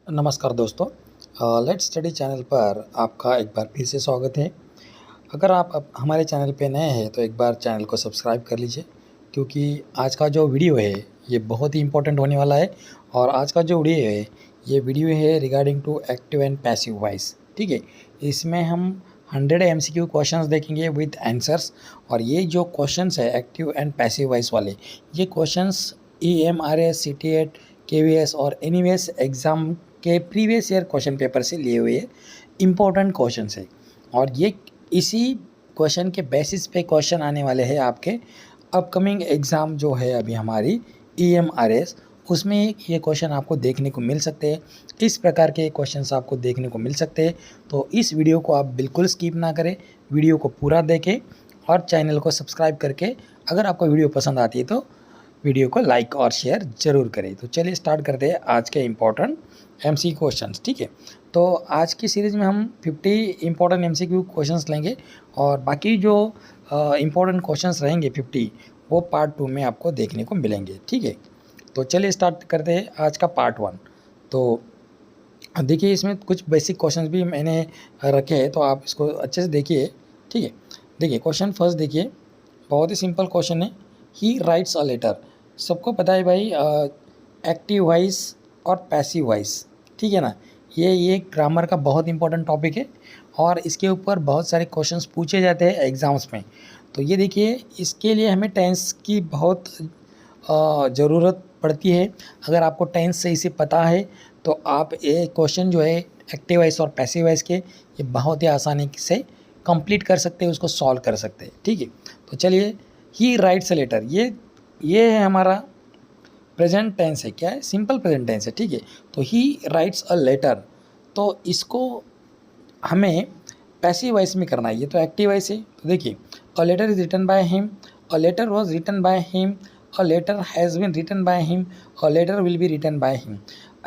नमस्कार दोस्तों। Let's study channel पर आपका एक बार फिर से स्वागत है। अगर आप अब हमारे चैनल पे नए हैं तो एक बार चैनल को सब्सक्राइब कर लीजिए, क्योंकि आज का जो वीडियो है ये बहुत ही इम्पोर्टेंट होने वाला है। और आज का जो वीडियो है ये वीडियो है regarding to active and passive voice. ठीक है, इसमें हम 100 MCQ क्वेश्चंस देखेंगे विद आंसर्स। और ये जो क्वेश्चंस है एक्टिव एंड पैसिव वॉइस वाले, ये क्वेश्चंस EMRS, CTET, KVS और एनीवेस एग्ज़ाम के प्रीवियस ईयर क्वेश्चन पेपर से लिए हुए इम्पोर्टेंट क्वेश्चन है। और ये इसी क्वेश्चन के बेसिस पे क्वेश्चन आने वाले हैं आपके अपकमिंग एग्ज़ाम जो है अभी हमारी EMRS, उसमें ये क्वेश्चन आपको देखने को मिल सकते हैं। इस प्रकार के क्वेश्चंस आपको देखने को मिल सकते हैं। तो इस वीडियो को आप बिल्कुल स्किप ना करें, वीडियो को पूरा देखें और चैनल को सब्सक्राइब करके अगर आपको वीडियो पसंद आती है तो वीडियो को लाइक और शेयर ज़रूर करें। तो चलिए स्टार्ट करते हैं आज के इम्पोर्टेंट MCQ क्वेश्चंस। ठीक है, तो आज की सीरीज़ में हम 50 इम्पोर्टेंट MCQ क्वेश्चंस लेंगे और बाकी जो इम्पोर्टेंट क्वेश्चंस रहेंगे 50, वो पार्ट 2 में आपको देखने को मिलेंगे। ठीक है, तो चलिए स्टार्ट करते हैं आज का पार्ट 1। तो देखिए, इसमें कुछ बेसिक क्वेश्चंस भी मैंने रखे हैं, तो आप इसको अच्छे से देखिए। ठीक है, देखिए क्वेश्चन फर्स्ट देखिए, बहुत ही सिंपल क्वेश्चन है। He writes a letter. सबको पता है भाई एक्टिव वॉइस और पैसिव वॉइस, ठीक है ना। ये ग्रामर का बहुत इंपॉर्टेंट टॉपिक है और इसके ऊपर बहुत सारे क्वेश्चंस पूछे जाते हैं एग्ज़ाम्स में। तो ये देखिए, इसके लिए हमें टेंस की बहुत ज़रूरत पड़ती है। अगर आपको टेंस सही से पता है तो आप ये क्वेश्चन जो है एक्टिव वॉइस और पैसिव वॉइस के, ये बहुत ही आसानी से कंप्लीट कर सकते हैं, उसको सॉल्व कर सकते हैं। ठीक है, तो चलिए, ही राइट्स अ लेटर, ये है हमारा प्रेजेंट टेंस है। क्या है? सिंपल प्रेजेंट टेंस है। ठीक है, तो ही राइट्स अ लेटर, तो इसको हमें पैसिव वॉइस में करना है। ये तो एक्टिव वॉइस है। तो देखिए, a letter is written by him, a letter was written by him, a letter has been written by him, a letter will be written by him.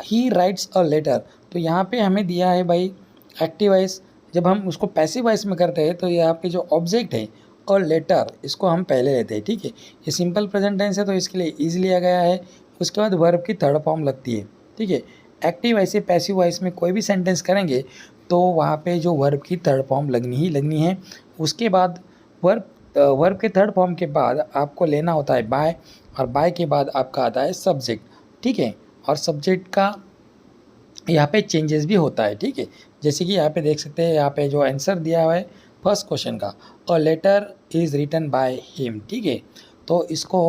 He writes a letter, तो यहाँ पे हमें दिया है भाई एक्टिव वॉइस। जब हम उसको पैसिव वॉइस में करते हैं तो यहाँ पे जो ऑब्जेक्ट है और लेटर, इसको हम पहले लेते हैं। ठीक है, ये सिंपल प्रेजेंट टेंस है तो इसके लिए ईजी लिया गया है। उसके बाद वर्ब की थर्ड फॉर्म लगती है। ठीक है, एक्टिव वॉइस से पैसिव वॉइस में कोई भी सेंटेंस करेंगे तो वहाँ पे जो वर्ब की थर्ड फॉर्म लगनी ही लगनी है। उसके बाद वर्ब के थर्ड फॉर्म के बाद आपको लेना होता है बाय, और बाय के बाद आपका आता है सब्जेक्ट। ठीक है, और सब्जेक्ट का यहाँ पे चेंजेस भी होता है। ठीक है, जैसे कि यहाँ पे देख सकते हैं, यहाँ पे जो आंसर दिया हुआ है फर्स्ट क्वेश्चन का, a letter is written by him. ठीक है, तो इसको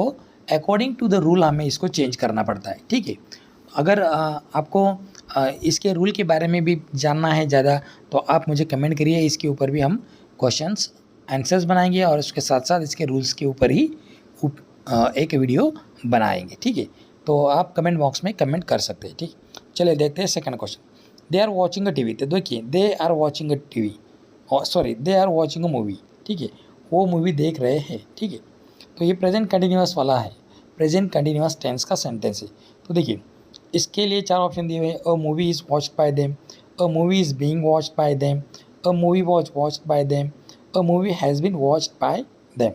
अकॉर्डिंग टू द रूल हमें इसको चेंज करना पड़ता है। ठीक है, अगर आपको इसके रूल के बारे में भी जानना है ज़्यादा तो आप मुझे कमेंट करिए। इसके ऊपर भी हम क्वेश्चंस आंसर्स बनाएंगे और उसके साथ साथ इसके रूल्स के ऊपर ही एक वीडियो बनाएंगे। ठीक है, तो आप कमेंट बॉक्स में कमेंट कर सकते हैं। ठीक, चलिए देखते हैं second question. They are watching a TV, तो देखिए they are watching a TV, sorry they are watching a movie. ठीक है, वो मूवी देख रहे हैं। ठीक है, तो ये प्रेजेंट कंटिन्यूअस वाला है, प्रेजेंट कंटिन्यूअस टेंस का सेंटेंस है। तो देखिए, इसके लिए 4 ऑप्शन दिए हुए हैं। A movie is watched by them, a movie is being watched by them, a movie was watched by them, a movie has been watched by them.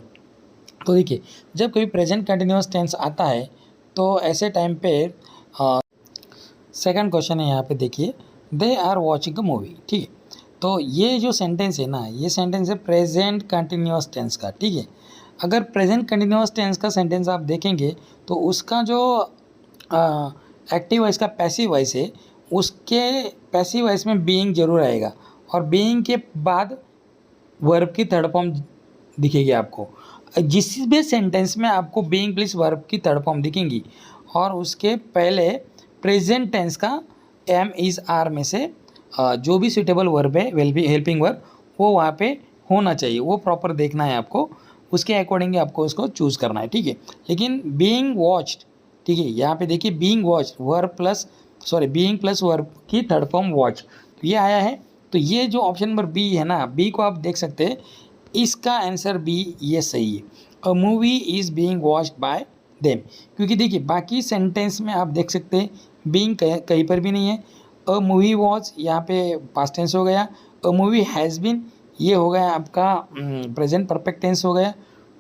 तो देखिए, जब कभी प्रेजेंट कंटिन्यूअस टेंस आता है तो ऐसे टाइम पे सेकंड क्वेश्चन है यहाँ पे देखिए, they are watching a movie. ठीक है, तो ये जो सेंटेंस है ना, ये सेंटेंस है प्रेजेंट कंटिन्यूअस टेंस का। ठीक है, अगर प्रेजेंट कंटिन्यूअस टेंस का सेंटेंस आप देखेंगे तो उसका जो एक्टिव वॉइस का पैसिव वॉइस है, उसके पैसिव वॉइस में बीइंग जरूर आएगा और बीइंग के बाद वर्ब की थर्ड फॉर्म दिखेगी आपको। जिस भी सेंटेंस में आपको बीइंग प्लस वर्ब की थर्ड फॉर्म दिखेंगी और उसके पहले प्रेजेंट टेंस का एम इज़ आर में से जो भी सुटेबल वर्ब है, विल बी हेल्पिंग वर्ब, वो वहाँ पे होना चाहिए। वो प्रॉपर देखना है आपको, उसके अकॉर्डिंग आपको उसको चूज़ करना है। ठीक है, लेकिन बीइंग वॉच्ड, ठीक है, यहाँ पे देखिए being watched verb plus being plus verb की थर्ड फॉर्म वॉच, तो ये आया है। तो ये जो ऑप्शन नंबर बी है ना, बी को आप देख सकते हैं, इसका आंसर बी ये सही है। अ movie is being watched by them, क्योंकि देखिए बाकी सेंटेंस में आप देख सकते हैं बीइंग कहीं पर भी नहीं है। अ मूवी वॉच यहाँ पे पास्ट टेंस हो गया, अ मूवी हैज़ बीन ये हो गया आपका प्रेजेंट परफेक्ट टेंस हो गया।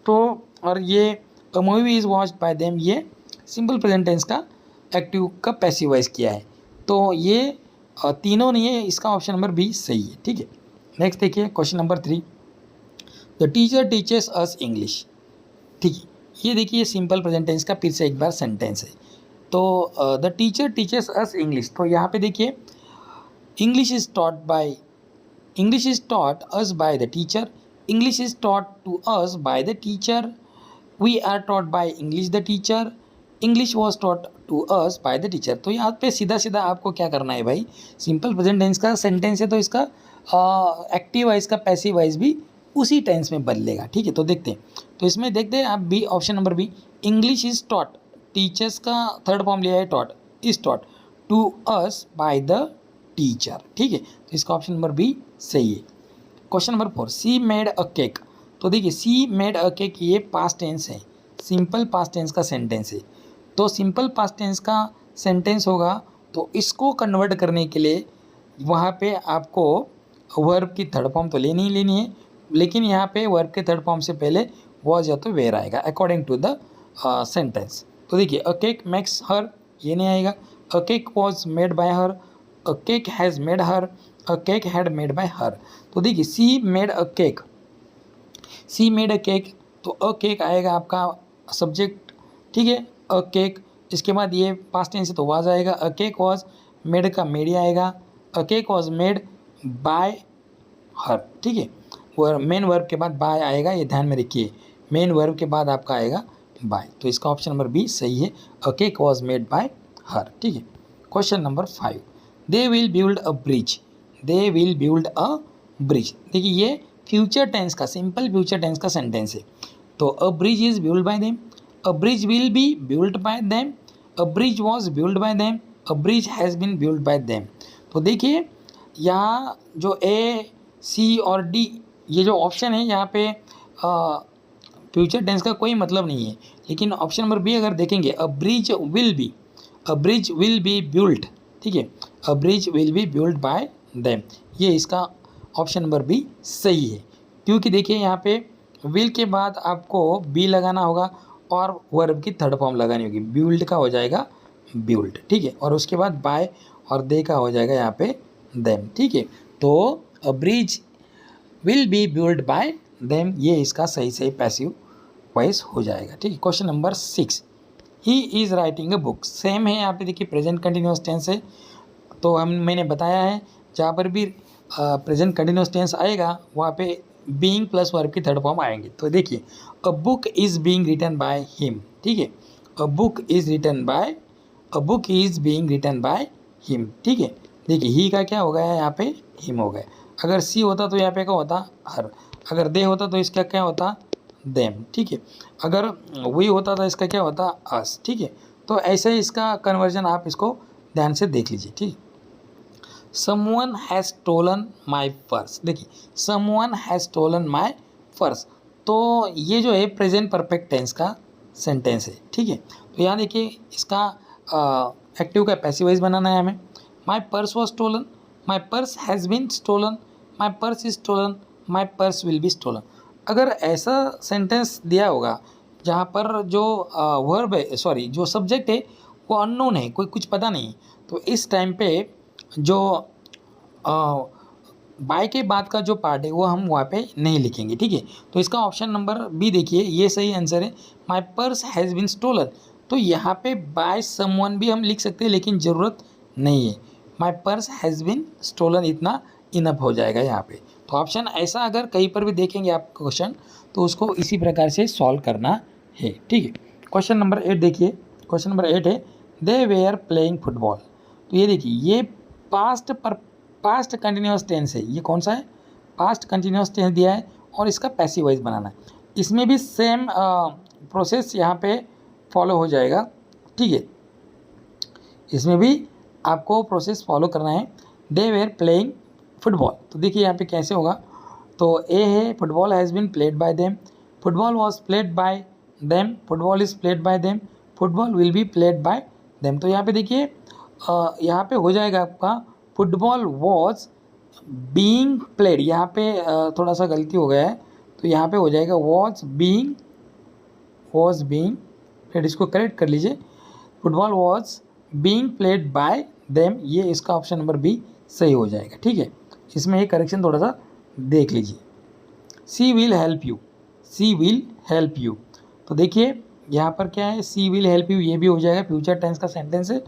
तो और ये अ movie is watched by them, ये सिंपल प्रेजेंट टेंस का एक्टिव का पैसिव वॉइस किया है। तो ये तीनों नहीं है, इसका ऑप्शन नंबर बी सही है। ठीक है, नेक्स्ट देखिए question number 3, the teacher teachers us English. ठीक है, ये देखिए सिंपल प्रेजेंट टेंस का फिर से एक बार सेंटेंस है। तो the teacher teachers us English, तो यहाँ पे देखिए English is taught by, English is taught us by the teacher. English is taught to us by the teacher. We are taught by English the teacher. English was taught to us by the teacher. तो यहाँ पे सीधा सीधा आपको क्या करना है भाई, सिंपल प्रेजेंट टेंस का सेंटेंस है तो इसका एक्टिव वाइज का पैसिव वाइज भी उसी टेंस में बदलेगा। ठीक है, तो देखते हैं, तो इसमें देखते हैं आप B, option number B, English is taught, teachers का थर्ड फॉर्म लिया है taught, is taught to us by the teacher. ठीक है, तो इसका ऑप्शन नंबर बी सही है। Question number 4, she made a cake. तो देखिए सी मेड अ केक ये पास्ट टेंस है, सिंपल पास्ट टेंस का सेंटेंस है। तो सिंपल पास्ट टेंस का सेंटेंस होगा तो इसको कन्वर्ट करने के लिए वहाँ पे आपको वर्ब की थर्ड फॉर्म तो लेनी ही लेनी है, लेकिन यहाँ पे वर्ब के थर्ड फॉर्म से पहले वॉज या तो वेयर आएगा अकॉर्डिंग टू द सेंटेंस। तो देखिए अ केक मेक्स हर, ये नहीं आएगा। अ cake was made by her, a cake has made her, a cake had made by her. तो देखिए she made a cake, C made a cake, तो अ cake आएगा आपका सब्जेक्ट। ठीक है, अ केक, इसके बाद ये पास्ट टेंस है तो वाज आएगा। अ केक वॉज मेड का मेड ही आएगा। अ cake was made by her. ठीक है, और मेन वर्ब के बाद बाय आएगा, ये ध्यान में रखिए, मेन वर्ब के बाद आपका आएगा बाय। तो इसका ऑप्शन नंबर बी सही है, a cake was made by her. ठीक है, question number 5, they will build a bridge, they will build a bridge. देखिए ये फ्यूचर टेंस का, सिंपल फ्यूचर टेंस का सेंटेंस है। तो a bridge is build by them, a bridge will be build by them, a bridge was build by them, a bridge has been build by them. तो देखिए यहाँ जो ए सी और D ये जो ऑप्शन है यहाँ पे फ्यूचर टेंस का कोई मतलब नहीं है, लेकिन ऑप्शन नंबर बी अगर देखेंगे अ bridge will B, a bridge will be build. ठीक है, अ bridge will be build by them, ये इसका ऑप्शन नंबर बी सही है। क्योंकि देखिए यहाँ पे विल के बाद आपको बी लगाना होगा और वर्ब की थर्ड फॉर्म लगानी होगी, बिल्ड का हो जाएगा बिल्ड। ठीक है, और उसके बाद बाय और दे का हो जाएगा यहाँ पे देम। ठीक है, तो a bridge will be build by them, ये इसका सही सही पैसिव वॉइस हो जाएगा। ठीक है, question number 6, he is writing a book. Same है यहाँ पे देखिए प्रेजेंट कंटिन्यूस टेंस है, तो मैंने बताया है जहाँ पर भी प्रेजेंट कंटिन्यूस टेंस आएगा वहाँ पे बीइंग प्लस वर्ब की थर्ड फॉर्म आएंगे। तो देखिए a book is being written by him. ठीक है, a book is written by, a book is being written by him. ठीक है, देखिए ही का क्या हो गया यहाँ पे हिम हो गया। अगर सी होता तो यहाँ पे क्या होता हर, अगर दे होता तो इसका क्या होता देम। ठीक है, अगर वी होता तो इसका क्या होता अस। ठीक है, तो ऐसे ही इसका कन्वर्जन आप इसको ध्यान से देख लीजिए। ठीक, someone has stolen my purse. देखिए someone has stolen my purse, तो ये जो है प्रेजेंट परफेक्ट टेंस का सेंटेंस है। ठीक है, तो यहाँ देखिए इसका एक्टिव का पैसिव वॉइस बनाना है हमें। My purse was stolen, my purse has been stolen, my purse is stolen, my purse will be stolen. अगर ऐसा सेंटेंस दिया होगा जहाँ पर जो वर्ब है, सॉरी जो सब्जेक्ट है वो अननोन है, कोई कुछ पता नहीं, तो इस टाइम पे जो बाय के बाद का जो पार्ट है वो हम वहाँ पे नहीं लिखेंगे। ठीक है, तो इसका ऑप्शन नंबर बी देखिए ये सही आंसर है, my purse has been stolen. तो यहाँ पे बाय समवन भी हम लिख सकते हैं लेकिन ज़रूरत नहीं है, my purse has been stolen इतना इनफ हो जाएगा यहाँ पे। तो ऑप्शन ऐसा अगर कहीं पर भी देखेंगे आप क्वेश्चन तो उसको इसी प्रकार से सॉल्व करना है। ठीक है, क्वेश्चन नंबर 8 देखिए, क्वेश्चन नंबर 8 है दे वेयर प्लेइंग फुटबॉल। तो ये देखिए ये पास्ट कंटिन्यूस टेंस है, ये कौन सा है पास्ट कंटिन्यूस टेंस दिया है और इसका पैसिव वॉइस बनाना है। इसमें भी सेम प्रोसेस यहाँ पे फॉलो हो जाएगा। ठीक है, इसमें भी आपको प्रोसेस फॉलो करना है। दे वेयर प्लेइंग फुटबॉल, तो देखिए यहाँ पे कैसे होगा, तो ए है football has been played by them, football was played by them, football is played by them, football will be played by them. तो यहाँ पे देखिए यहाँ पे हो जाएगा आपका फुटबॉल वॉज बीइंग प्लेड, यहाँ पे थोड़ा सा गलती हो गया है, तो यहाँ पे हो जाएगा वॉज बीइंग प्लेड, इसको करेक्ट कर लीजिए, football was being played by them, ये इसका ऑप्शन नंबर बी सही हो जाएगा। ठीक है, इसमें एक करेक्शन थोड़ा सा देख लीजिए। She will help you, she will help you, तो देखिए यहाँ पर क्या है, सी विल हेल्प यू, ये भी हो जाएगा, फ्यूचर टेंस का सेंटेंस है।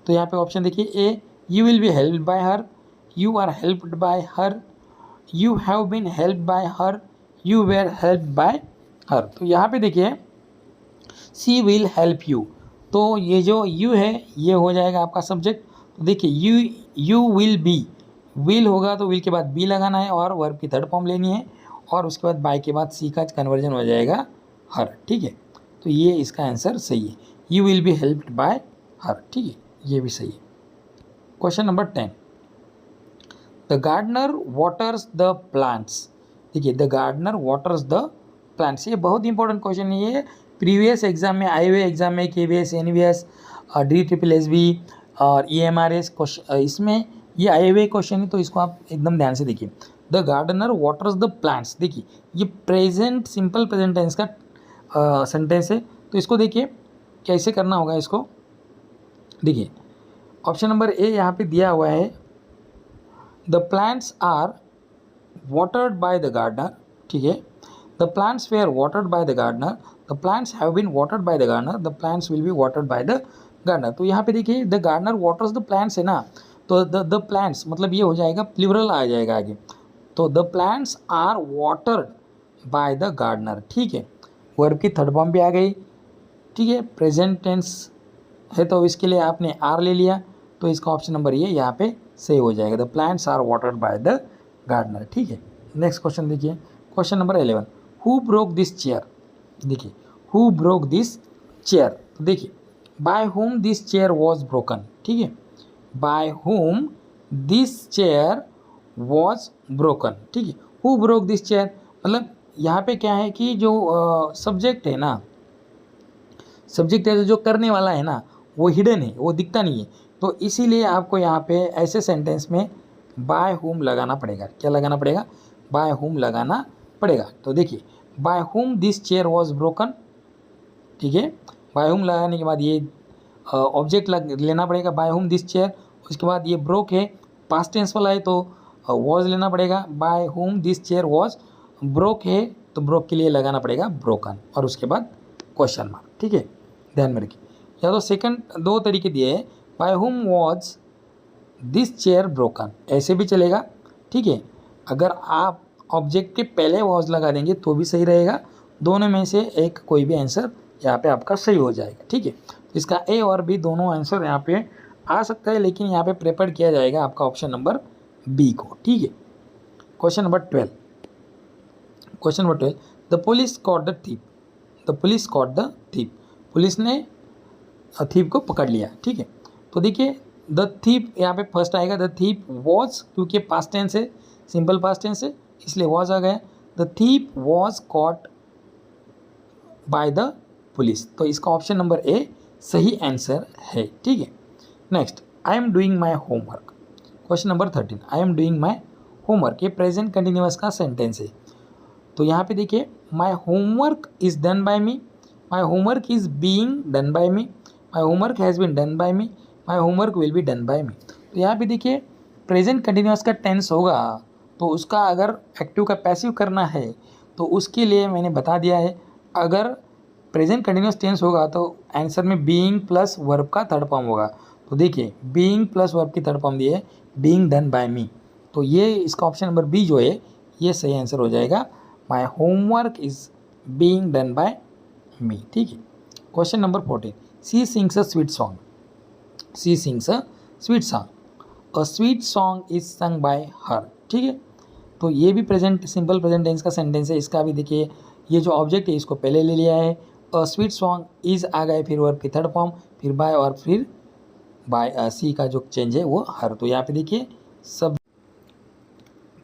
तो यहाँ पे ऑप्शन देखिए A, you will be helped by her, you are helped by her, you have been helped by her, you were helped by her. तो यहाँ पे देखिए सी विल हेल्प यू, तो ये जो यू है ये हो जाएगा आपका सब्जेक्ट। तो देखिए यू विल बी, विल होगा तो विल के बाद बी लगाना है और वर्ब की थर्ड फॉर्म लेनी है, और उसके बाद बाय के बाद सी का कन्वर्जन हो जाएगा हर। ठीक है, तो ये इसका आंसर सही है, you will be helped by her. ठीक है, ये भी सही है। Question number 10, the gardener waters the plants. देखिए the gardener waters the plants, ये बहुत इंपॉर्टेंट क्वेश्चन है। ये प्रीवियस एग्जाम में, आए हुए एग्जाम में, KVS, NVS, DSSSB और EMRS क्वेश्चन, इसमें ये आए हुए क्वेश्चन है, तो इसको आप एकदम ध्यान से देखिए। The gardener waters the plants, देखिए ये प्रेजेंट सिंपल प्रेजेंट टेंस का सेंटेंस है। तो इसको देखिए कैसे करना होगा इसको। देखिए ऑप्शन नंबर ए यहाँ पे दिया हुआ है, the plants are watered by the gardener. ठीक है, the plants were watered by the gardener, the plants have been watered by the gardener, the plants will be watered by the gardener. तो यहाँ पे देखिए the gardener waters the plants है ना, तो the plants मतलब ये हो जाएगा प्लूरल आ जाएगा आगे, तो the plants are watered by the gardener. ठीक है, वर्ब की थर्ड फॉर्म भी आ गई। ठीक है, प्रेजेंट टेंस है तो इसके लिए आपने आर ले लिया, तो इसका ऑप्शन नंबर ये यहाँ पे सही हो जाएगा, the plants are watered by the gardener. ठीक है, नेक्स्ट क्वेश्चन देखिए, question number 11, who broke this chair. देखिए हु ब्रोक दिस चेयर, तो देखिए बाय हुम दिस चेयर वॉज ब्रोकन। ठीक है, by whom this chair was broken. ठीक है, हु ब्रोक दिस चेयर, मतलब यहाँ पे क्या है कि जो सब्जेक्ट है ना, सब्जेक्ट है जो करने वाला है ना, वो हिडन है, वो दिखता नहीं है, तो इसीलिए आपको यहाँ पे ऐसे सेंटेंस में बाय हुम लगाना पड़ेगा। क्या लगाना पड़ेगा, बाय हुम लगाना पड़ेगा। तो देखिए बाय हुम दिस चेयर वॉज ब्रोकन। ठीक है, बाय हुम लगाने के बाद ये ऑब्जेक्ट लेना पड़ेगा, बाय हुम दिस चेयर, उसके बाद ये ब्रोक है, पास्ट टेंस वाला है तो वॉज लेना पड़ेगा, by whom this chair was, broke है तो ब्रोक के लिए लगाना पड़ेगा ब्रोकन, और उसके बाद क्वेश्चन मार्क। ठीक है, ध्यान में रखिए। या तो सेकंड दो तरीके दिए हैं, bye whom was this chair broken, ऐसे भी चलेगा। ठीक है, अगर आप ऑब्जेक्ट के पहले वॉज लगा देंगे तो भी सही रहेगा, दोनों में से एक कोई भी आंसर यहाँ पे आपका सही हो जाएगा। ठीक है, तो इसका ए और बी दोनों आंसर यहाँ पे आ सकता है, लेकिन यहाँ पे प्रेफर किया जाएगा आपका ऑप्शन नंबर बी को। ठीक है, question number 12, question number 12, the police caught the thief. The police caught the thief, police ने थीप को पकड़ लिया। ठीक है, तो देखिए द थीप यहाँ पे फर्स्ट आएगा, द थीप वॉज, क्योंकि पास्ट टेंस है, सिंपल पास्ट टेंस है, इसलिए वॉज आ गया। The thief was caught by the police, तो इसका ऑप्शन नंबर ए सही आंसर है। ठीक है, next, I am doing my homework. Question number 13, I am doing my homework, ये प्रेजेंट कंटिन्यूअस का सेंटेंस है। तो यहाँ पे देखिए my homework is done by me, my homework is being done by me, my homework has been done by me, my homework will be done by me. तो यहाँ पे देखिए प्रेजेंट कंटिन्यूअस का टेंस होगा, तो उसका अगर एक्टिव का पैसिव करना है तो उसके लिए मैंने बता दिया है, अगर प्रेजेंट कंटिन्यूअस टेंस होगा तो आंसर में बीइंग प्लस वर्ब का थर्ड फॉर्म होगा। तो देखिए बीइंग प्लस वर्ब की थर्ड फॉर्म दी है, बीइंग डन बाय मी, तो ये इसका ऑप्शन नंबर बी जो है ये सही आंसर हो जाएगा, my homework is being done by me. ठीक है, question number 14, she sings a sweet song. She sings a sweet song, a sweet song is sung by her. ठीक है, तो ये भी प्रेजेंट सिंपल प्रेजेंट टेंस का सेंटेंस है, इसका भी देखिए ये जो ऑब्जेक्ट है इसको पहले ले लिया है, अ स्वीट सॉन्ग इज आ गए, फिर वर्ब की थर्ड फॉर्म, फिर बाय, और फिर बाय सी का जो चेंज है वो हर। तो यहाँ पे देखिए सब,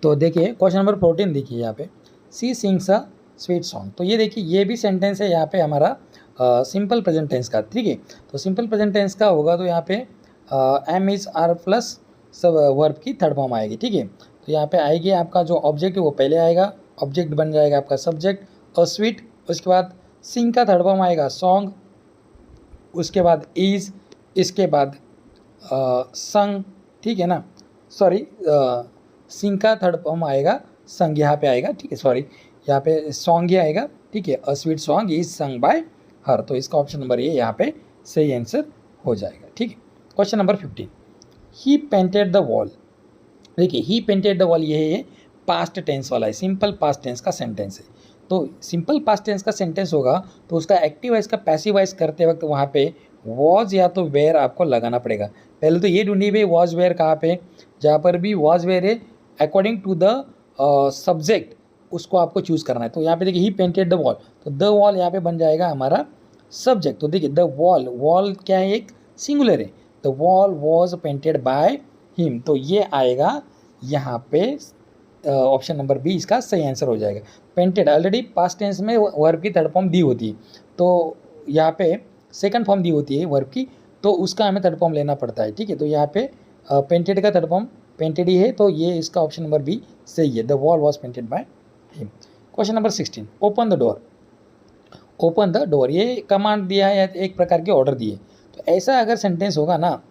तो देखिए क्वेश्चन नंबर 14 देखिए यहाँ पे, सी सिंग्स अ स्वीट सॉन्ग, तो ये देखिए ये भी सेंटेंस है यहाँ पे हमारा सिंपल प्रेजेंट टेंस का। ठीक है, तो सिंपल प्रेजेंट टेंस का होगा तो यहाँ पे एम इज आर प्लस सब वर्ब की थर्ड फॉर्म आएगी। ठीक है, तो यहाँ पे आएगी आपका जो ऑब्जेक्ट है वो पहले आएगा, ऑब्जेक्ट बन जाएगा आपका सब्जेक्ट, अ स्वीट, उसके बाद सिंग का थर्ड फॉर्म आएगा सॉन्ग, उसके बाद इज, इसके बाद संग, ठीक है ना, सॉरी सिंग का थर्ड फॉर्म आएगा संग यहाँ पे आएगा, ठीक है, सॉरी यहाँ पे सॉन्ग ही आएगा, ठीक है, अ sweet song is sung by her, तो इसका ऑप्शन नंबर ये यहाँ पे सही आंसर हो जाएगा, ठीक है। Question number 15, he painted the wall. देखिए ही पेंटेड द वॉल, ये है पास्ट टेंस वाला है, सिंपल पास्ट टेंस का सेंटेंस है। तो सिंपल पास्ट टेंस का सेंटेंस होगा तो उसका एक्टिव वाइज का पैसिव वाइज करते वक्त वहाँ पे वॉज या तो वेयर आपको लगाना पड़ेगा। पहले तो ये ढूंढिए भाई वॉज वेयर कहाँ पे, जहाँ पर भी वॉज वेयर है अकॉर्डिंग टू द सब्जेक्ट उसको आपको चूज़ करना है। तो यहाँ पे देखिए ही पेंटेड द वॉल, तो द वॉल यहाँ पे बन जाएगा हमारा सब्जेक्ट। तो देखिए द वॉल, वॉल क्या है, एक सिंगुलर है, the wall was painted bye him, तो ये आएगा यहाँ पे ऑप्शन नंबर बी इसका सही आंसर हो जाएगा। पेंटेड ऑलरेडी पास्ट टेंस में वर्ब की थर्ड फॉर्म दी होती है, तो यहाँ पे सेकंड फॉर्म दी होती है वर्ब की, तो उसका हमें थर्ड फॉर्म लेना पड़ता है, ठीक है। तो यहाँ पे पेंटेड का थर्ड फॉर्म पेंटेड ही है, तो ये इसका ऑप्शन नंबर बी सही है, the wall was painted by him. Question number 16, open the door. Open the door ये कमांड दिया है, एक प्रकार के ऑर्डर दिए, तो ऐसा अगर सेंटेंस होगा ना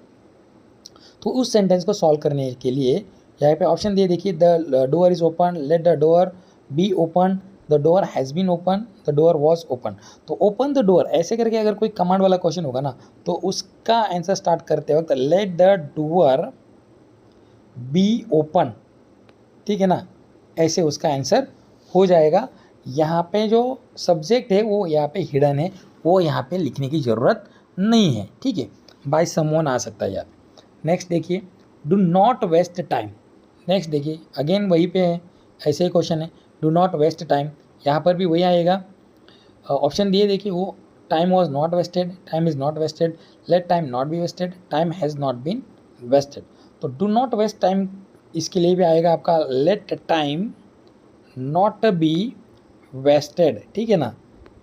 तो उस सेंटेंस को सॉल्व करने के लिए यहाँ पे ऑप्शन दिए, देखिए the door is open, let the door be open, the door has been open, the door was open. तो ओपन द डोर ऐसे करके अगर कोई कमांड वाला क्वेश्चन होगा ना तो उसका आंसर स्टार्ट करते वक्त late the door be open, ठीक है ना, ऐसे उसका आंसर हो जाएगा। यहाँ पे जो सब्जेक्ट है वो यहाँ पे हिडन है, वो यहाँ पे लिखने की ज़रूरत नहीं है, ठीक है, बाय समवन आ सकता है यहाँ पे। नेक्स्ट देखिए do not waste time. Next देखिए अगेन वही पे है, ऐसे ही क्वेश्चन है, डू नॉट वेस्ट टाइम, यहाँ पर भी वही आएगा। ऑप्शन दिए देखिए वो time was not wasted, time is not wasted, let time not be wasted, time has not been wasted. तो डू नॉट वेस्ट टाइम इसके लिए भी आएगा आपका let time not be wasted, ठीक है ना,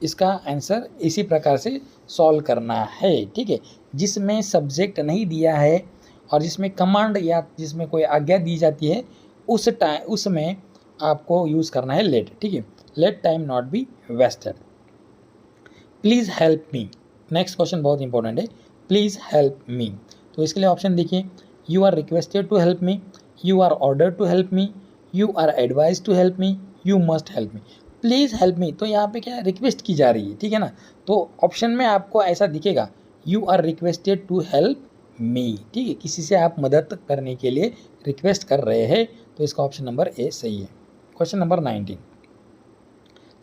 इसका आंसर इसी प्रकार से सॉल्व करना है, ठीक है। जिसमें सब्जेक्ट नहीं दिया है और जिसमें कमांड या जिसमें कोई आज्ञा दी जाती है उस टाइम उसमें आपको यूज़ करना है लेट, ठीक है, let time not be wasted. Please help me, next question बहुत इंपॉर्टेंट है, प्लीज़ हेल्प मी। तो इसके लिए ऑप्शन देखिए, you are requested to help me, you are order to help me, you are advise to help me, you must help me. Please help me तो यहाँ पे क्या है, रिक्वेस्ट की जा रही है, ठीक है ना, तो ऑप्शन में आपको ऐसा दिखेगा you are requested to help me, ठीक है, किसी से आप मदद करने के लिए रिक्वेस्ट कर रहे हैं, तो इसका ऑप्शन नंबर ए सही है। Question number 19,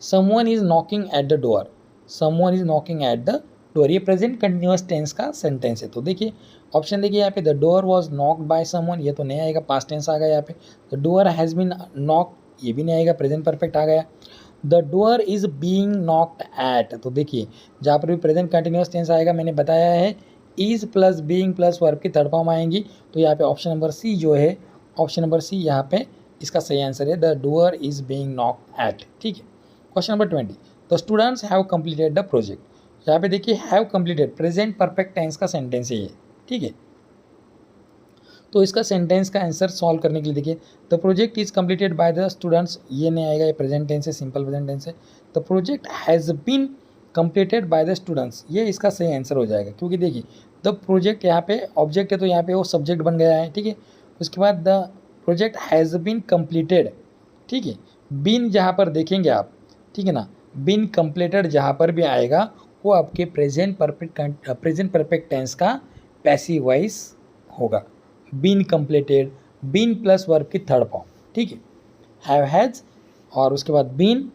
someone is knocking at the door, someone is knocking at the door, ये प्रेजेंट कंटिन्यूअस टेंस का सेंटेंस है। तो देखिए ऑप्शन देखिए यहाँ पे the door was knocked by someone, ये तो नहीं आएगा, पास्ट टेंस आ गया यहाँ पे। The door has been knock, ये भी नहीं आएगा, प्रेजेंट परफेक्ट आ गया। The door is being knocked at, तो देखिए जहाँ पर भी प्रेजेंट कंटिन्यूअस टेंस आएगा मैंने बताया है is plus being plus verb की थर्ड फॉर्म आएंगी, तो यहाँ पे ऑप्शन नंबर सी जो है, ऑप्शन नंबर सी यहाँ पे इसका सही आंसर है, the door is being knocked at, ठीक है। Question number 20, the students have completed the project. यहाँ पे देखिए have completed present perfect tense का सेंटेंस है ये, ठीक है, तो इसका सेंटेंस का आंसर सॉल्व करने के लिए देखिए the project is completed by the students, ये नहीं आएगा, ये प्रेजेंट टेंस है, सिंपल प्रेजेंट टेंस है। The project has been completed by the students, ये इसका सही आंसर हो जाएगा, क्योंकि देखिए द प्रोजेक्ट यहाँ पे ऑब्जेक्ट है तो यहाँ पे वो सब्जेक्ट बन गया है, ठीक है। उसके बाद the project has been completed, ठीक है, बीन जहाँ पर देखेंगे आप, ठीक है ना, बीन कंप्लीटेड जहाँ पर भी आएगा वो आपके प्रेजेंट परफेक्ट टेंस का पैसिव वॉइस होगा, been completed, been plus verb की थर्ड फॉर्म, ठीक है, हैव हैज़ और उसके बाद बीन,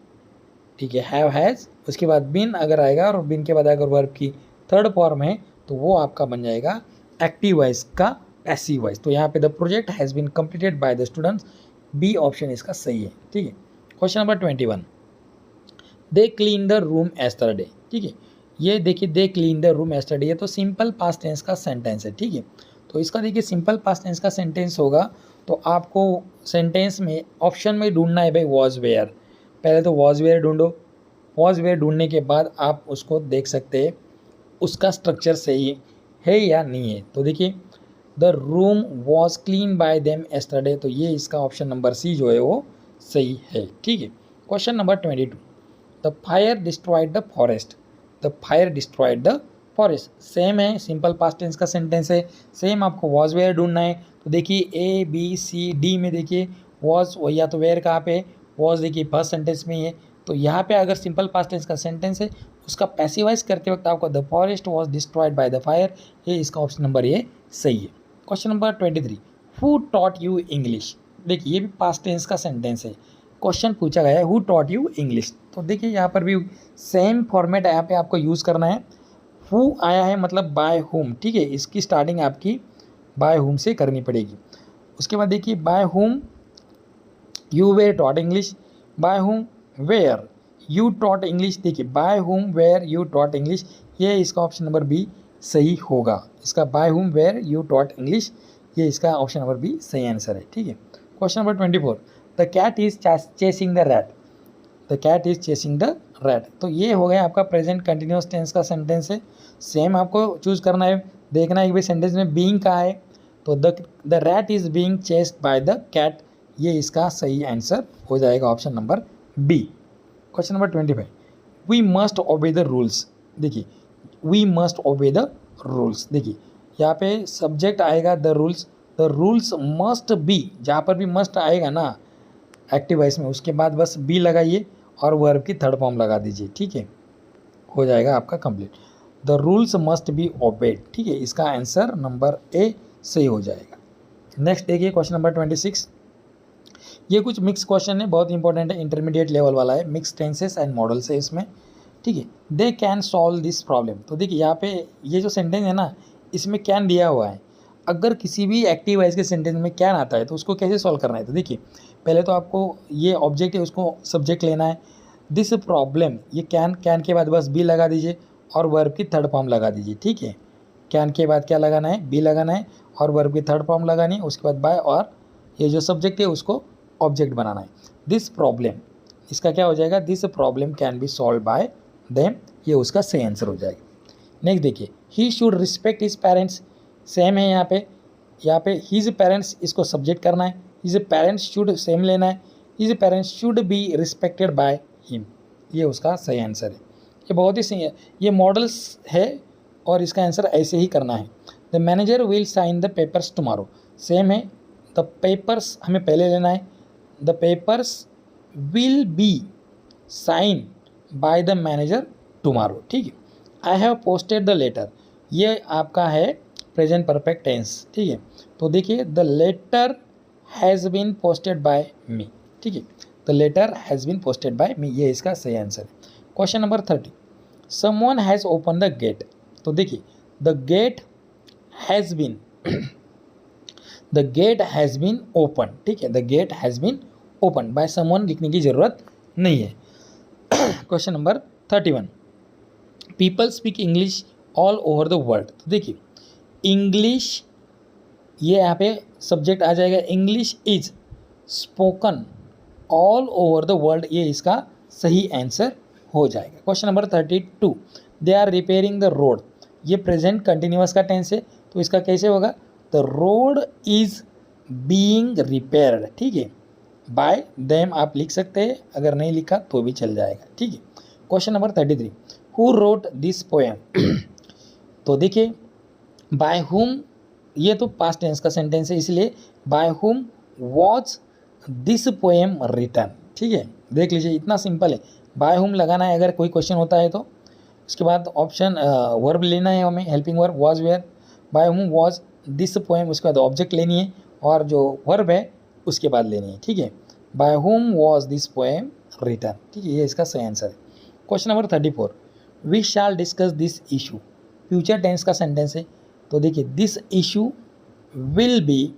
ठीक है, हैव हैज़ उसके बाद बीन अगर आएगा और बीन के बाद अगर वर्ब की थर्ड फॉर्म है तो वो आपका बन जाएगा एक्टिव वॉइस का पैसिव वॉइस। तो यहाँ पे the project has been completed by the students, B option इसका सही है, ठीक है। Question number 21, they clean the room yesterday, ठीक है, ये देखिए they clean the room yesterday, ये तो सिंपल पास्ट टेंस का सेंटेंस है, ठीक है। तो इसका देखिए सिंपल पास्ट टेंस का सेंटेंस होगा तो आपको सेंटेंस में ऑप्शन में ढूंढना है भाई वॉज वेयर, पहले तो वॉज वेयर ढूंढो, वॉज वेयर ढूंढने के बाद आप उसको देख सकते हैं उसका स्ट्रक्चर सही है या नहीं है। तो देखिए the room was clean bye them yesterday, तो ये इसका ऑप्शन नंबर सी जो है वो सही है, ठीक है। Question number 22, the fire destroyed the forest, the fire destroyed the forest same है, सिंपल पास्ट टेंस का सेंटेंस है। सेम आपको वॉज वेयर ढूंढना है, तो देखिए ए बी सी डी में देखिए वॉज या तो वेयर कहाँ पे, वॉज देखिए फर्स्ट सेंटेंस में ही है। तो यहाँ पे अगर सिंपल पास्ट टेंस का सेंटेंस है उसका पैसिवाइज करते वक्त आपको the forest was destroyed by the fire, ये इसका ऑप्शन नंबर ये सही है। Question number 23, who taught you English. देखिए ये भी पास्ट टेंस का सेंटेंस है, क्वेश्चन पूछा गया है हु टॉट यू इंग्लिश। तो देखिए यहाँ पर भी सेम फॉर्मेट यहाँ पे आपको यूज़ करना है। हु आया है मतलब बाय हुम, ठीक है, इसकी स्टार्टिंग आपकी बाय हुम से करनी पड़ेगी। उसके बाद देखिए by whom you were taught English, by whom were you taught English. देखिए by whom were you taught English, ये इसका ऑप्शन नंबर बी सही होगा। इसका bye whom were you taught English, ये इसका ऑप्शन नंबर बी सही आंसर है, ठीक है। Question number 24, the cat is chasing the rat. The cat is chasing the rat, तो ये हो गया आपका प्रेजेंट कंटिन्यूस टेंस का सेंटेंस है। सेम आपको चूज करना है, देखना है कि भाई सेंटेंस में बीइंग का है, तो the rat is being chased by the cat, ये इसका सही आंसर हो जाएगा option number B. Question number 25, we must obey the rules. देखिए we must obey the rules, देखिए यहाँ पे सब्जेक्ट आएगा द रूल्स मस्ट बी, जहाँ पर भी मस्ट आएगा ना एक्टिव वॉइस में, उसके बाद बस बी लगाइए और वर्ब की थर्ड फॉर्म लगा दीजिए, ठीक है, हो जाएगा आपका complete. The rules must be obeyed, ठीक है, इसका आंसर नंबर ए सही हो जाएगा। नेक्स्ट देखिए क्वेश्चन नंबर 26, ये कुछ मिक्स क्वेश्चन है, बहुत इंपॉर्टेंट है, इंटरमीडिएट लेवल वाला है, मिक्स टेंसेस एंड मॉडल्स है इसमें, ठीक है। They can solve this problem, तो देखिए यहाँ पे ये जो सेंटेंस है ना इसमें कैन दिया हुआ है। अगर किसी भी एक्टिव वॉइस के सेंटेंस में कैन आता है तो उसको कैसे सॉल्व करना है, तो देखिए पहले तो आपको ये ऑब्जेक्ट है उसको सब्जेक्ट लेना है, दिस प्रॉब्लम, ये कैन के बाद बस बी लगा दीजिए और वर्ब की थर्ड फॉर्म लगा दीजिए, ठीक है। कैन के बाद क्या लगाना है, बी लगाना है और वर्ब की थर्ड फॉर्म लगानी है, उसके बाद बाय और ये जो सब्जेक्ट है उसको ऑब्जेक्ट बनाना है। दिस प्रॉब्लम, इसका क्या हो जाएगा, this problem can be solve by them, ये उसका सही आंसर हो जाएगा। नेक्स्ट देखिए he should respect his parents, same है यहाँ पे हिज पेरेंट्स इसको सब्जेक्ट करना है, हिज पेरेंट्स शुड सेम लेना है, his parents should be respected by him, ये उसका सही आंसर है। ये बहुत ही सही है, ये मॉडल्स है और इसका आंसर ऐसे ही करना है। The manager will sign the papers tomorrow, same है, द पेपर्स हमें पहले लेना है, the papers will be sign by the manager tomorrow, ठीक है। I have posted the letter, ये आपका है प्रेजेंट परफेक्ट टेंस, ठीक है। तो देखिए the letter has been posted by me, ठीक है, the letter has been posted by me, ये इसका सही आंसर है। Question number 30, someone has open the gate, तो देखिए the gate has been the gate has been open, ठीक है, the gate has been open by someone लिखने की ज़रूरत नहीं है। Question number 31, people speak English all over the world, तो देखिए इंग्लिश, ये यहाँ पे सब्जेक्ट आ जाएगा, English is spoken all over the world, ये इसका सही आंसर हो जाएगा। Question number 32, they are repairing the road, ये प्रेजेंट कंटिन्यूअस का टेंस है, तो इसका कैसे होगा, the road is being repaired, ठीक है, बाय देम आप लिख सकते हैं, अगर नहीं लिखा तो भी चल जाएगा, ठीक है। Question number 33, who wrote this poem, तो देखिए बाय हुम, ये तो पास्ट टेंस का सेंटेंस है इसलिए bye whom was this poem written, ठीक है, देख लीजिए इतना सिंपल है, बाय हुम लगाना है अगर कोई क्वेश्चन होता है तो। उसके बाद ऑप्शन वर्ब लेना है हमें, helping verb was were, by whom was this poem, उसके बाद ऑब्जेक्ट लेनी है और जो वर्ब है उसके बाद लेनी है, ठीक है, bye whom was this poem written, ठीक है, ये इसका सही आंसर है। Question number 34, we shall discuss this issue, future tense का सेंटेंस है, तो देखिए this issue will be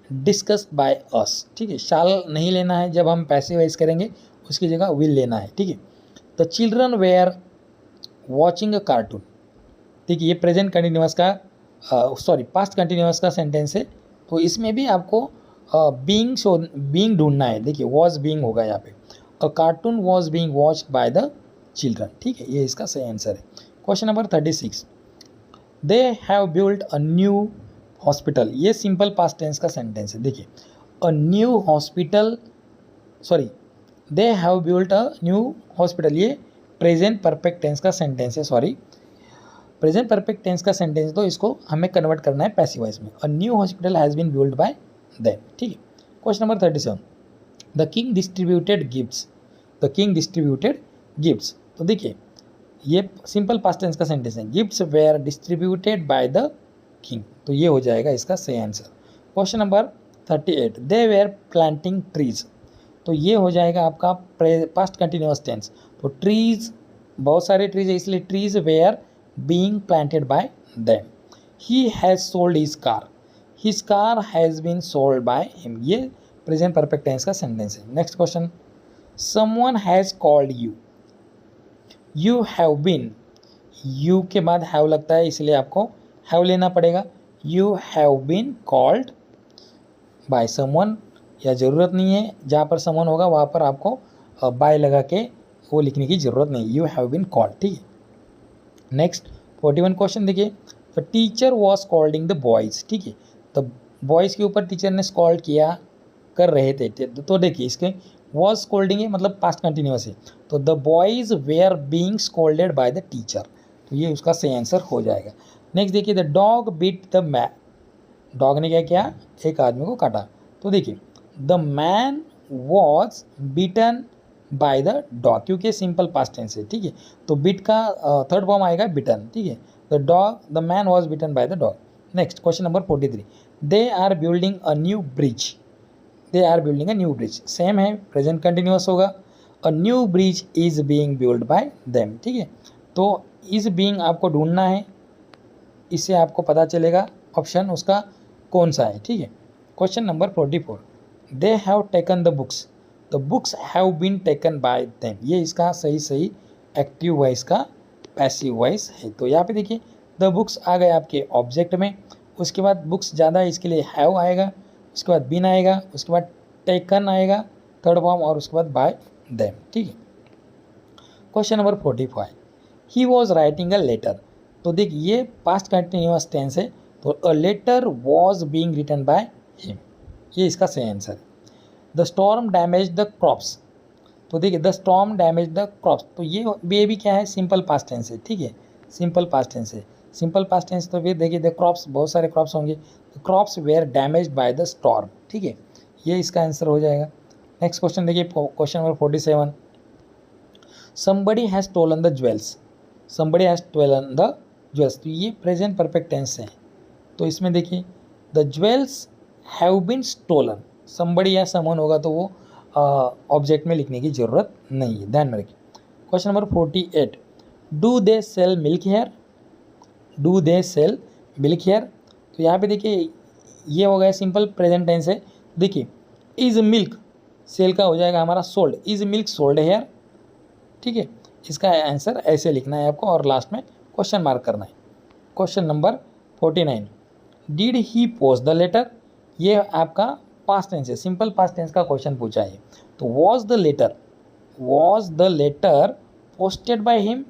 discussed by us, ठीक है, शाल नहीं लेना है, जब हम पैसिव वॉइस करेंगे उसकी जगह विल लेना है, ठीक है। The children were watching a cartoon, देखिए ये प्रेजेंट कंटिन्यूअस का पास्ट कंटिन्यूअस का सेंटेंस है, तो इसमें भी आपको बीइंग ढूंढना है, देखिए वॉज बीइंग होगा यहाँ पे, a cartoon was being watched by the children, ठीक है, ये इसका सही आंसर है। Question number 36, they have built a new hospital, ये सिंपल पास्ट टेंस का सेंटेंस है, देखिए a new hospital, sorry they have built a new hospital, ये प्रेजेंट परफेक्ट टेंस का सेंटेंस है, सॉरी प्रेजेंट परफेक्ट टेंस का sentence तो इसको हमें कन्वर्ट करना है पैसिव वॉइस में। A new hospital has been build by them, ठीक है। Question number 37, the king distributed gifts, the king distributed gifts. तो देखिए ये सिंपल पास्ट टेंस का सेंटेंस है, gifts were distributed by the king, तो ये हो जाएगा इसका सही answer. Question number 38, they were planting trees, तो ये हो जाएगा आपका पास्ट कंटिन्यूअस टेंस। तो ट्रीज, बहुत सारे ट्रीज है इसलिए trees were being planted by them. He has sold his car, his car has been sold by him, ये प्रेजेंट परफेक्ट टेंस का सेंटेंस है। Next question, someone has called you, you have been, you के बाद have लगता है इसलिए आपको have लेना पड़ेगा। You have been called by someone, या ज़रूरत नहीं है, जहाँ पर समवन होगा वहाँ पर आपको बाय लगा के वो लिखने की ज़रूरत नहीं, यू हैव बीन कॉल्ड, ठीक है। नेक्स्ट 41 क्वेश्चन देखिए, the teacher was scolding the boys, ठीक है। तो बॉयज़ के ऊपर टीचर ने स्कॉल्ड किया कर रहे थे, तो देखिए इसके वॉज स्कोल्डिंग है मतलब पास्ट कंटिन्यूअस है, तो the boys were being scolded by the teacher, तो ये उसका सही आंसर हो जाएगा। नेक्स्ट देखिए, the dog beat the man, dog ने क्या किया, एक आदमी को काटा, तो देखिए the man was beaten by the dog, क्योंकि सिंपल पास्ट टेंस है, ठीक है। तो बीट का थर्ड फॉर्म आएगा बिटन, ठीक है। The man was beaten by the dog. Next question number 43, they are building a new bridge, they are building a new bridge, same है, प्रेजेंट कंटिन्यूअस होगा। A new bridge is being build by them, ठीक है। तो is being आपको ढूंढना है, इससे आपको पता चलेगा ऑप्शन उसका कौन सा है, ठीक है। Question number 44, they have taken the books, the books have been taken by them, ये इसका सही एक्टिव वॉइस का पैसिव वॉइस है। तो यहाँ पे देखिए द बुक्स आ गए आपके ऑब्जेक्ट में, उसके बाद बुक्स ज़्यादा है इसके लिए हैव आएगा, उसके बाद बीन आएगा, उसके बाद टेकन आएगा थर्ड फॉर्म, और उसके बाद बाय देम, ठीक है। Question number 45, he was writing a letter, तो देखिए ये पास्ट कंटिन्यूअस टेंस है, तो a letter was being written by him, ये इसका सही आंसर है। The storm damage the crops, तो देखिए the storm damage the crops, तो ये भी क्या है, सिंपल पास्ट टेंस है, ठीक है, सिंपल पास्ट टेंस है। सिंपल पास्ट टेंस तो फिर देखिए द क्रॉप्स, बहुत सारे क्रॉप्स होंगे, crops were damaged by the storm, ठीक है, ये इसका आंसर हो जाएगा। नेक्स्ट क्वेश्चन देखिए, question number 47, somebody has stolen the jewels, somebody has stolen the jewels, तो ये प्रेजेंट परफेक्ट टेंस है, तो इसमें देखिए the jewels have been stolen, somebody या समवन होगा तो वो ऑब्जेक्ट में लिखने की ज़रूरत नहीं है, ध्यान में रखिए। Question number 48, do they sell milk here, do they sell milk here, तो यहाँ पे देखिए ये हो गया सिंपल प्रेजेंट टेंस है। देखिए इज़ मिल्क, सेल का हो जाएगा हमारा sold, is milk sold here, ठीक है, इसका आंसर ऐसे लिखना है आपको और लास्ट में क्वेश्चन मार्क करना है। Question number 49, did he post the letter, ये आपका पास्ट टेंस है, सिंपल पास्ट टेंस का क्वेश्चन पूछा है, तो was the letter posted by him,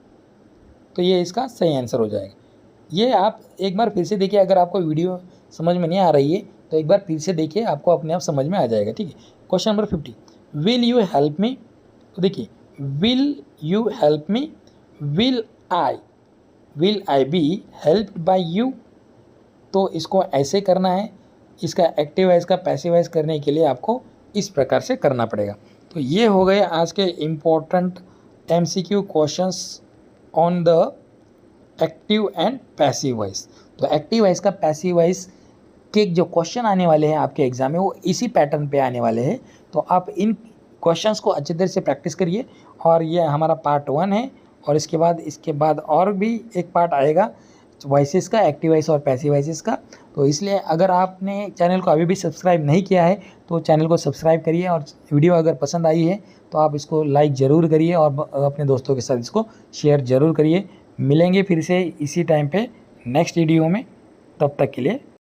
तो ये इसका सही आंसर हो जाएगा। ये आप एक बार फिर से देखिए, अगर आपको वीडियो समझ में नहीं आ रही है तो एक बार फिर से देखिए, आपको अपने आप समझ में आ जाएगा, ठीक है। Question number 50, will you help me, तो देखिए will you help me, will I B helped bye you, तो इसको ऐसे करना है, इसका एक्टिव वाइज का पैसिव वाइज करने के लिए आपको इस प्रकार से करना पड़ेगा। तो ये हो गए आज के important MCQ questions on the active and passive voice. तो एक्टिव वॉइस का पैसिव वॉइस के जो क्वेश्चन आने वाले हैं आपके एग्जाम में वो इसी पैटर्न पे आने वाले हैं, तो आप इन क्वेश्चंस को अच्छी तरह से प्रैक्टिस करिए। और ये हमारा पार्ट 1 है, और इसके बाद और भी एक पार्ट आएगा वॉइसेस का, एक्टिव वॉइस और पैसिव वॉइसेस का। तो इसलिए अगर आपने चैनल को अभी भी सब्सक्राइब नहीं किया है तो चैनल को सब्सक्राइब करिए, और वीडियो अगर पसंद आई है तो आप इसको लाइक ज़रूर करिए और अपने दोस्तों के साथ इसको शेयर ज़रूर करिए। मिलेंगे फिर से इसी टाइम पे नेक्स्ट वीडियो में, तब तक के लिए